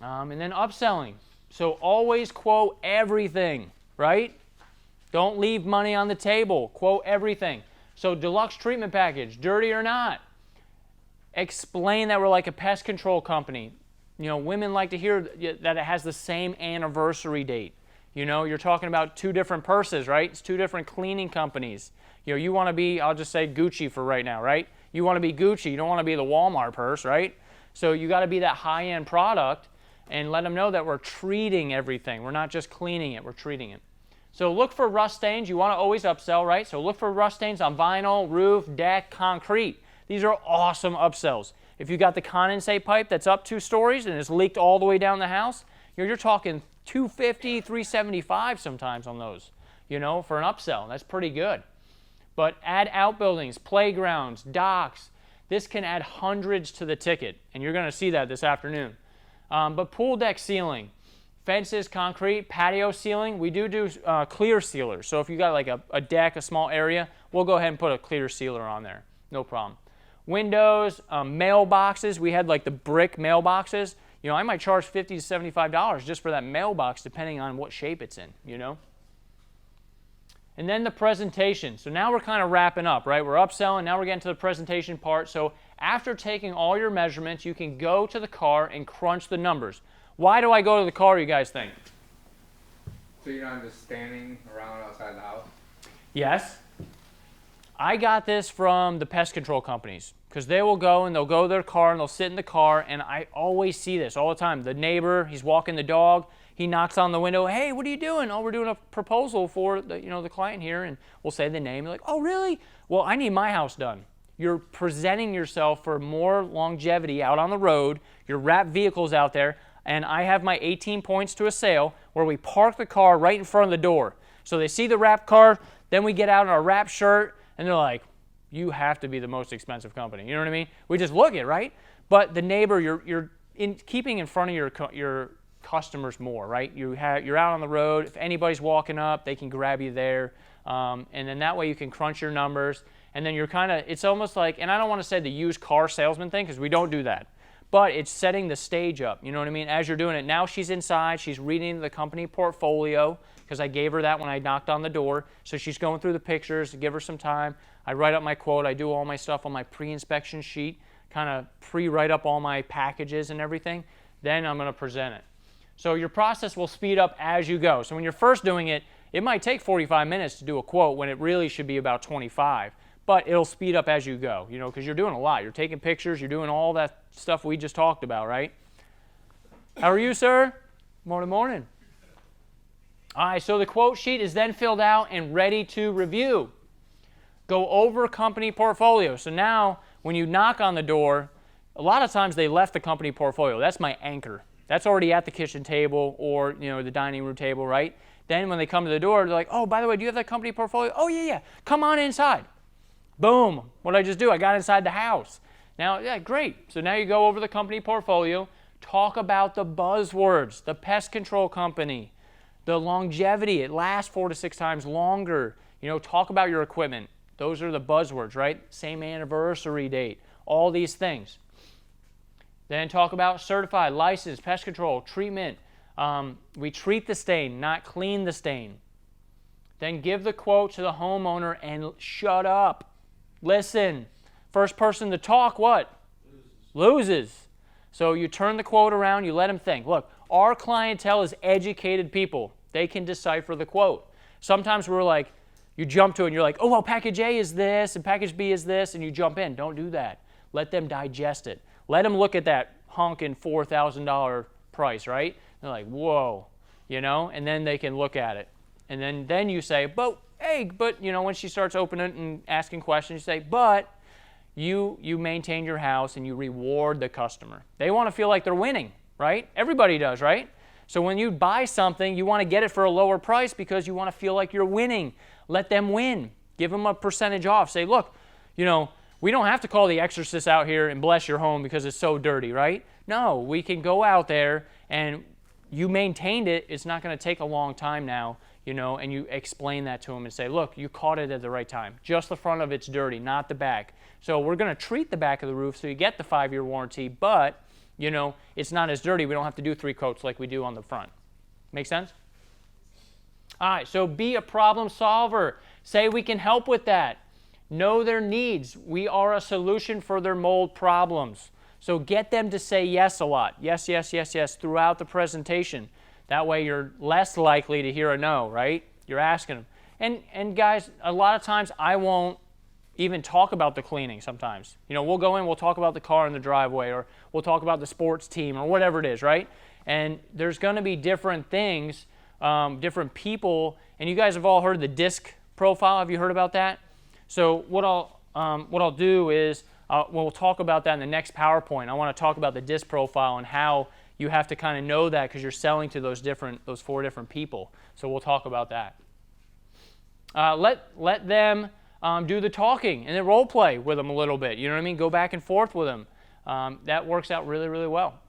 And then upselling. So always quote everything, right? Don't leave money on the table. Quote everything. So deluxe treatment package, dirty or not. Explain that we're like a pest control company. You know, women like to hear that it has the same anniversary date. You know, you're talking about two different purses, right? It's two different cleaning companies. You know, you want to be, I'll just say Gucci for right now, right? You want to be Gucci. You don't want to be the Walmart purse, right? So you got to be that high-end product and let them know that we're treating everything. We're not just cleaning it, we're treating it. So look for rust stains. You want to always upsell, right? So look for rust stains on vinyl, roof, deck, concrete. These are awesome upsells. If you got the condensate pipe that's up 2 stories and it's leaked all the way down the house, you're talking $250, $375 sometimes on those, you know, for an upsell. That's pretty good. But add outbuildings, playgrounds, docks. This can add hundreds to the ticket, and you're going to see that this afternoon. But pool deck sealing, fences, concrete, patio sealing, we do clear sealers. So if you got like a deck, a small area, we'll go ahead and put a clear sealer on there. No problem. Windows, mailboxes, we had like the brick mailboxes. You know, I might charge $50 to $75 just for that mailbox depending on what shape it's in, you know. And then the presentation. So now we're kind of wrapping up, right? We're upselling, now we're getting to the presentation part. So after taking all your measurements, you can go to the car and crunch the numbers. Why do I go to the car, you guys think? So you're not just standing around outside the house? Yes. I got this from the pest control companies because they will go and they'll go to their car and they'll sit in the car, and I always see this all the time. The neighbor, he's walking the dog, he knocks on the window, hey, what are you doing? Oh, we're doing a proposal for the client here, and we'll say the name. They're like, oh, really? Well, I need my house done. You're presenting yourself for more longevity out on the road. Your wrapped vehicles out there, and I have my 18 points to a sale where we park the car right in front of the door. So they see the wrapped car, then we get out in our wrapped shirt, and they're like, you have to be the most expensive company. You know what I mean? We just look it, right? But the neighbor, you're keeping in front of your customers more, right? You're out on the road. If anybody's walking up, they can grab you there. And then that way you can crunch your numbers. And then you're kind of, it's almost like, and I don't want to say the used car salesman thing because we don't do that. But it's setting the stage up. You know what I mean? As you're doing it, now she's inside. She's reading the company portfolio because I gave her that when I knocked on the door. So she's going through the pictures to give her some time. I write up my quote. I do all my stuff on my pre-inspection sheet, kind of pre-write up all my packages and everything. Then I'm going to present it. So your process will speed up as you go. So when you're first doing it, it might take 45 minutes to do a quote when it really should be about 25. But it'll speed up as you go, you know, because you're doing a lot. You're taking pictures. You're doing all that stuff we just talked about, right? How are you, sir? Morning, morning. All right, so the quote sheet is then filled out and ready to review. Go over company portfolio. So now when you knock on the door, a lot of times they left the company portfolio. That's my anchor. That's already at the kitchen table or, you know, the dining room table, right? Then when they come to the door, they're like, oh, by the way, do you have that company portfolio? Oh, yeah. Come on inside. Boom. What did I just do? I got inside the house. Now, yeah, great. So now you go over the company portfolio, talk about the buzzwords, the pest control company, the longevity. It lasts 4 to 6 times longer. You know, talk about your equipment. Those are the buzzwords, right? Same anniversary date, all these things. Then talk about certified, licensed, pest control, treatment. We treat the stain, not clean the stain. Then give the quote to the homeowner and shut up. Listen. First person to talk, what? Loses. So you turn the quote around, you let them think. Look, our clientele is educated people. They can decipher the quote. Sometimes we're like, you jump to it and you're like, oh, well, package A is this and package B is this, and you jump in. Don't do that. Let them digest it. Let them look at that honking $4,000 price, right? They're like, whoa, you know, and then they can look at it. And then you say, but, hey, but, you know, when she starts opening and asking questions, you say, but you maintain your house and you reward the customer. They want to feel like they're winning, right? Everybody does, right? So when you buy something, you want to get it for a lower price because you want to feel like you're winning. Let them win. Give them a percentage off. Say, look, you know, we don't have to call the exorcist out here and bless your home because it's so dirty, right? No, we can go out there and you maintained it. It's not going to take a long time now, you know, and you explain that to them and say, look, you caught it at the right time. Just the front of it's dirty, not the back. So we're going to treat the back of the roof so you get the 5-year warranty, but it's not as dirty. We don't have to do 3 coats like we do on the front. Make sense? All right, so be a problem solver. Say we can help with that. Know their needs. We are a solution for their mold problems. So get them to say yes a lot. Yes, yes, yes, yes throughout the presentation. That way you're less likely to hear a no, right? You're asking them. And guys, a lot of times I won't even talk about the cleaning sometimes. We'll go in, we'll talk about the car in the driveway, or we'll talk about the sports team, or whatever it is, right? And there's going to be different things, different people, and you guys have all heard of the DISC profile. Have you heard about that? So what I'll do is we'll talk about that in the next PowerPoint. I want to talk about the DISC profile and how you have to kind of know that because you're selling to those 4 different people. So we'll talk about that. Let them do the talking and then role play with them a little bit. You know what I mean? Go back and forth with them. That works out really, really well.